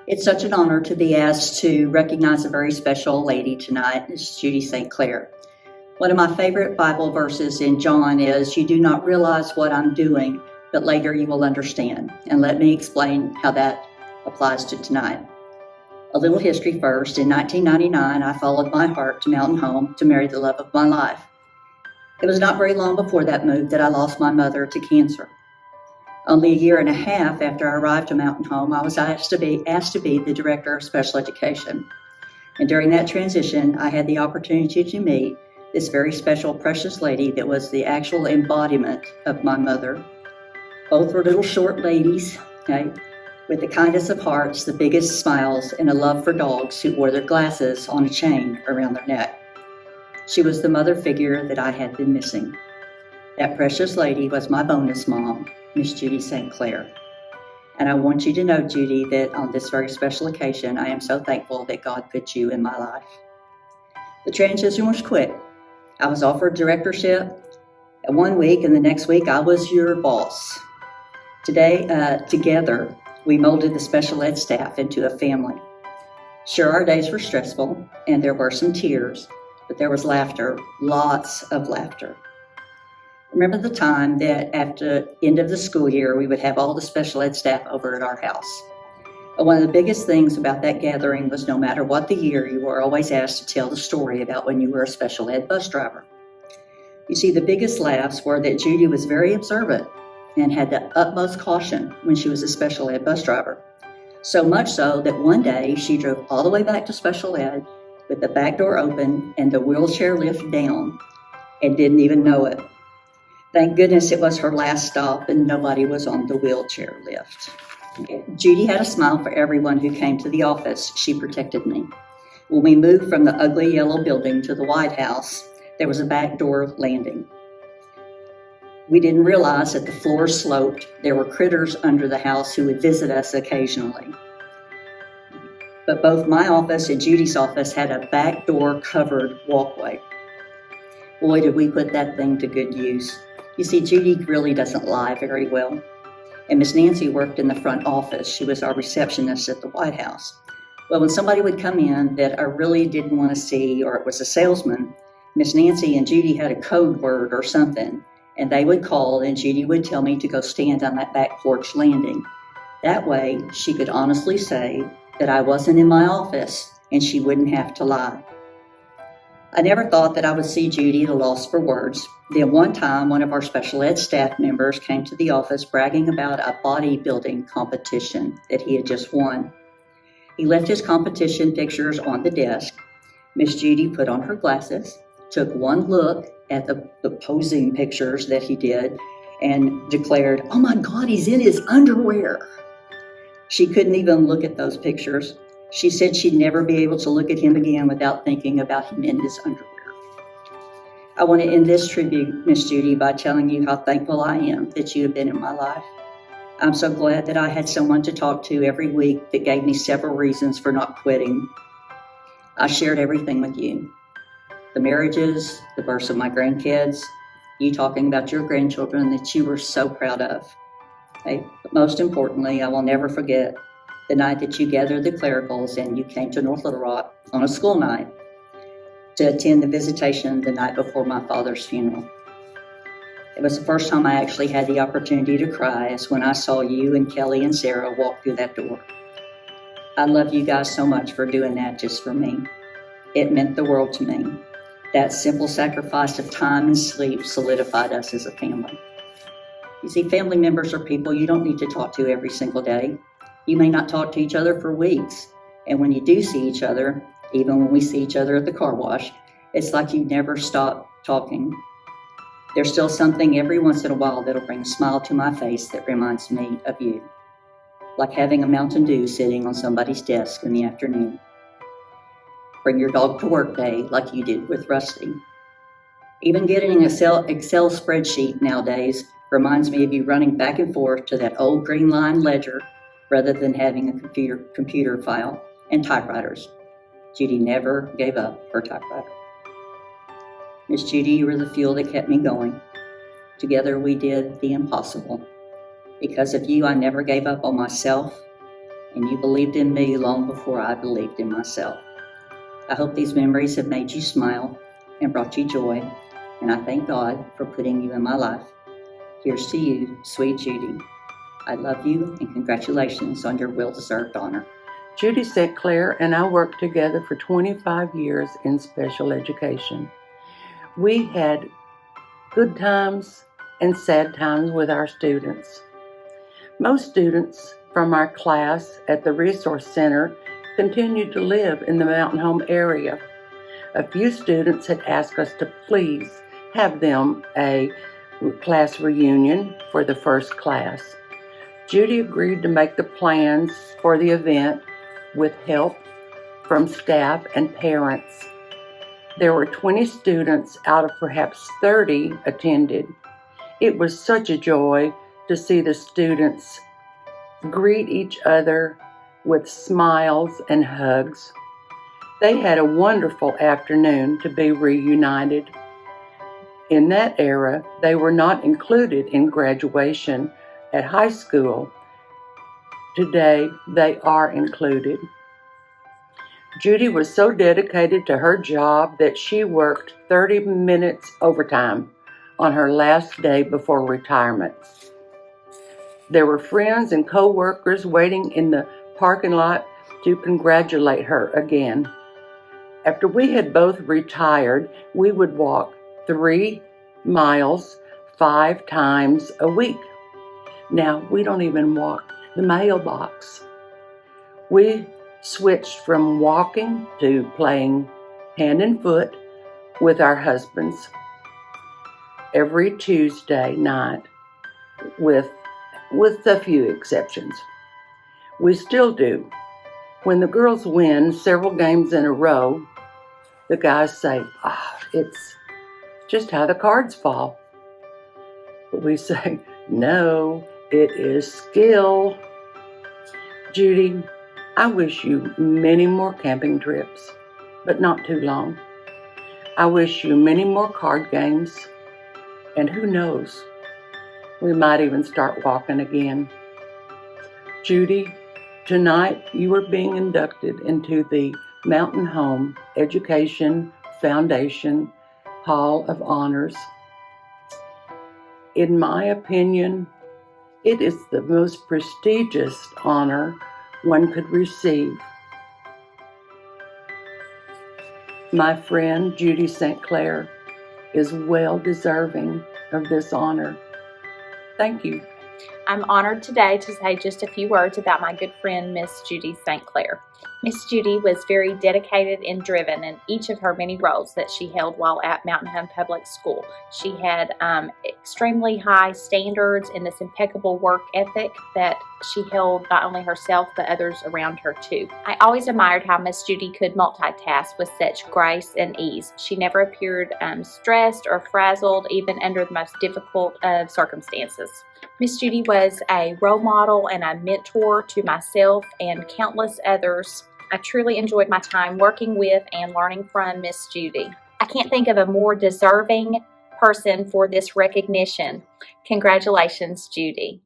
It's such an honor to be asked to recognize a very special lady tonight. It's Judy St. Clair. One of my favorite Bible verses in John is, "You do not realize what I'm doing, but later you will understand." And let me explain how that applies to tonight. A little history first. In 1999, I followed my heart to Mountain Home to marry the love of my life. It was not very long before that move that I lost my mother to cancer. Only a year and a half after I arrived to Mountain Home, I was asked to be the director of special education. And during that transition, I had the opportunity to meet this very special, precious lady that was the actual embodiment of my mother. Both were little short ladies, okay, with the kindest of hearts, the biggest smiles, and a love for dogs who wore their glasses on a chain around their neck. She was the mother figure that I had been missing. That precious lady was my bonus mom, Miss Judy St. Clair. And I want you to know, Judy, that on this very special occasion, I am so thankful that God put you in my life. The transition was quick. I was offered directorship one week, and the next week I was your boss. Together, we molded the special ed staff into a family. Sure, our days were stressful, and there were some tears, but there was laughter, lots of laughter. Remember the time that after the end of the school year, we would have all the special ed staff over at our house. One of the biggest things about that gathering was no matter what the year, you were always asked to tell the story about when you were a special ed bus driver. You see, the biggest laughs were that Judy was very observant and had the utmost caution when she was a special ed bus driver. So much so that one day she drove all the way back to special ed with the back door open and the wheelchair lift down and didn't even know it. Thank goodness it was her last stop and nobody was on the wheelchair lift. Judy had a smile for everyone who came to the office. She protected me. When we moved from the ugly yellow building to the White House, there was a back door landing. We didn't realize that the floor sloped. There were critters under the house who would visit us occasionally. But both my office and Judy's office had a back door covered walkway. Boy, did we put that thing to good use. You see, Judy really doesn't lie very well. And Miss Nancy worked in the front office. She was our receptionist at the White House. Well, when somebody would come in that I really didn't want to see, or it was a salesman, Miss Nancy and Judy had a code word or something, and they would call and Judy would tell me to go stand on that back porch landing. That way, she could honestly say that I wasn't in my office and she wouldn't have to lie. I never thought that I would see Judy at a loss for words. Then one time, one of our special ed staff members came to the office bragging about a bodybuilding competition that he had just won. He left his competition pictures on the desk. Miss Judy put on her glasses, took one look at the posing pictures that he did, and declared, "Oh my God, he's in his underwear." She couldn't even look at those pictures. She said she'd never be able to look at him again without thinking about him in his underwear. I want to end this tribute, Miss Judy, by telling you how thankful I am that you have been in my life. I'm so glad that I had someone to talk to every week that gave me several reasons for not quitting. I shared everything with you. The marriages, the births of my grandkids, you talking about your grandchildren that you were so proud of. Okay? But most importantly, I will never forget the night that you gathered the clericals and you came to North Little Rock on a school night to attend the visitation the night before my father's funeral. It was the first time I actually had the opportunity to cry, is when I saw you and Kelly and Sarah walk through that door. I love you guys so much for doing that just for me. It meant the world to me. That simple sacrifice of time and sleep solidified us as a family. You see, family members are people you don't need to talk to every single day. You may not talk to each other for weeks. And when you do see each other, even when we see each other at the car wash, it's like you never stop talking. There's still something every once in a while that'll bring a smile to my face that reminds me of you. Like having a Mountain Dew sitting on somebody's desk in the afternoon. Bring your dog to work day like you did with Rusty. Even getting an Excel spreadsheet nowadays reminds me of you running back and forth to that old green line ledger rather than having a computer file and typewriters. Judy never gave up her typewriter. Miss Judy, you were the fuel that kept me going. Together we did the impossible. Because of you, I never gave up on myself, and you believed in me long before I believed in myself. I hope these memories have made you smile and brought you joy, and I thank God for putting you in my life. Here's to you, sweet Judy. I love you, and congratulations on your well-deserved honor. Judy said Claire and I worked together for 25 years in special education. We had good times and sad times with our students. Most students from our class at the Resource Center continued to live in the Mountain Home area. A few students had asked us to please have them a class reunion for the first class. Judy agreed to make the plans for the event with help from staff and parents. There were 20 students out of perhaps 30 attended. It was such a joy to see the students greet each other with smiles and hugs. They had a wonderful afternoon to be reunited. In that era, they were not included in graduation at high school. Today, they are included. Judy was so dedicated to her job that she worked 30 minutes overtime on her last day before retirement. There were friends and co-workers waiting in the parking lot to congratulate her again. After we had both retired, we would walk 3 miles 5 times a week. Now, we don't even walk the mailbox. We switched from walking to playing hand and foot with our husbands every Tuesday night, with a few exceptions. We still do. When the girls win several games in a row, the guys say, it's just how the cards fall. But we say, no, it is skill. Judy, I wish you many more camping trips, but not too long. I wish you many more card games, and who knows, we might even start walking again. Judy, tonight you are being inducted into the Mountain Home Education Foundation Hall of Honors. In my opinion, it is the most prestigious honor one could receive. My friend Judy St. Clair is well deserving of this honor. Thank you. I'm honored today to say just a few words about my good friend, Miss Judy St. Clair. Miss Judy was very dedicated and driven in each of her many roles that she held while at Mountain Home Public School. She had extremely high standards and this impeccable work ethic that she held not only herself but others around her too. I always admired how Miss Judy could multitask with such grace and ease. She never appeared stressed or frazzled, even under the most difficult of circumstances. Miss Judy was a role model and a mentor to myself and countless others. I truly enjoyed my time working with and learning from Miss Judy. I can't think of a more deserving person for this recognition. Congratulations, Judy.